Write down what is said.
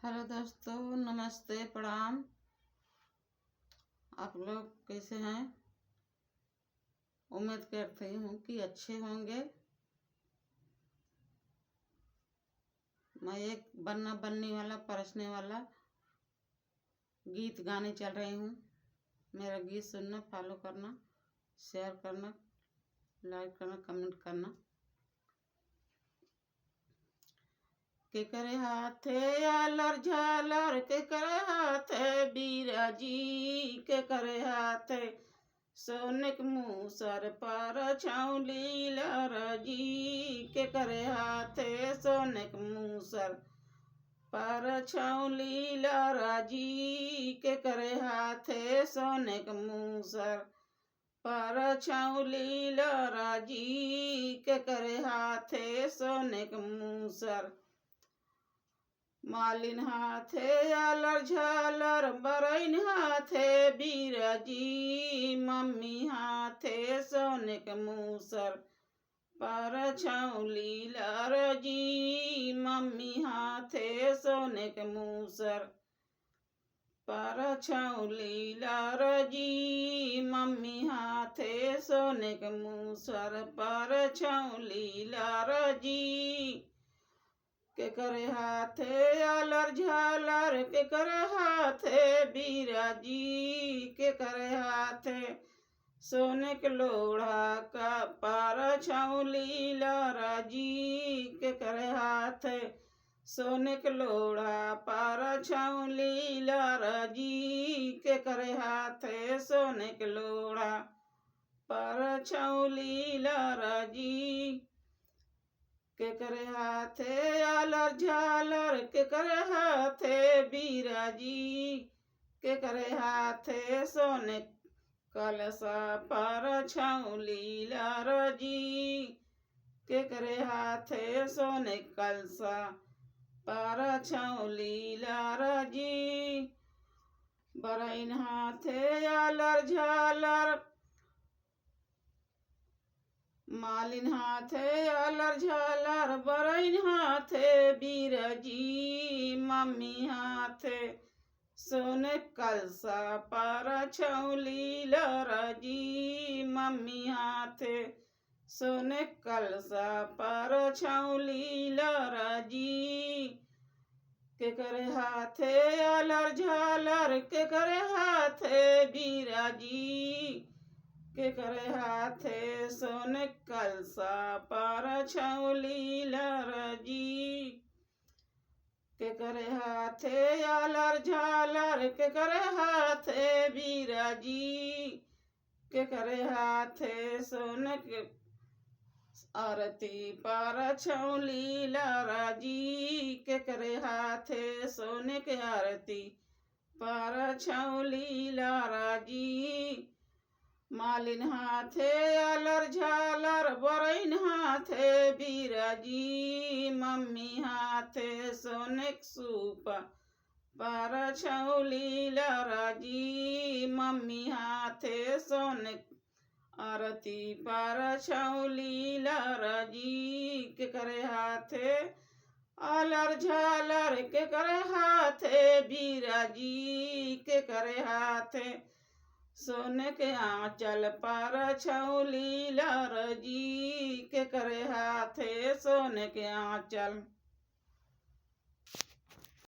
Hello दोस्तों, नमस्ते, प्रणाम। आप लोग कैसे हैं? उम्मीद करती हूँ कि अच्छे होंगे। मैं एक बनना बनने वाला परसने वाला गीत गाने चल रही हूँ। मेरा गीत सुनना, फॉलो करना, शेयर करना, लाइक करना, कमेंट करना। के करे हाथे आलर झालर, के करे हाथे बीराजी, के करे हाथे सोनिक मूसर पर छाउली लरजी, के करे हाथे सोनिक मूसर पर छाउली लरजी, के करे हाथे सोनिक मूसर पर छाउली लरजी, के करे हाथे सोनिक मूसर। मालिन हाथे आलर झालर, बरैन हाथे बीराजी, मम्मी हाथे सोनिक मूसर पर छाउली लरजी, मम्मी हाथे सोनिक मूसर पर छाउली लरजी, मम्मी हाथे सोनिक मूसर पर छाउली लरजी, के करे हाथे आलर झालर, के करे हाथे बीराजी, के करे हाथे सोनिक लोढ़ा का पार छाउली लरजी, के करे हाथे सोनिक लोढ़ा पार छाउली लरजी, के करे हाथे सोनिक लोढ़ा पार छाउली लरजी, के करे हाथे आलर झालर, के करे हाथे बीराजी, के करे हाथे सोनिक कलसा पर छाउली लरजी, के करे हाथे सोनिक कलसा पर छाउली लरजी। बरैन हाथे आलर झालर, मालिन हाथे आलर झालर, बरैन हाथे बीराजी, मम्मी हाथे सोनिक कलसा पर छाउली लरजी, मम्मी हाथे सोनिक कलसा पर छाउली लरजी, के करे हाथे आलर झालर, के करे हाथे बीराजी, के करे हाथे सोनिक कलसा पर छाउली लरजी, के करे हाथे आलर झालर, के करे हाथे बीराजी, के करे हाथे सोनिक आरती पर छाउली लरजी, के करे हाथे सोनिक आरती पर छाउली लरजी। मालिन हाथे आलर झालर, बरैन हाथे बीराजी, मम्मी हाथे सोनिक सूप पर छाउली लरजी, मम्मी हाथे सोनिक आरती पर छाउली लरजी, के करे हाथे आलर झालर, के करे हाथे बीराजी, के करे हाथे सोनिक आंचल पर छाउली लरजी, के करे हाथे सोनिक आंचल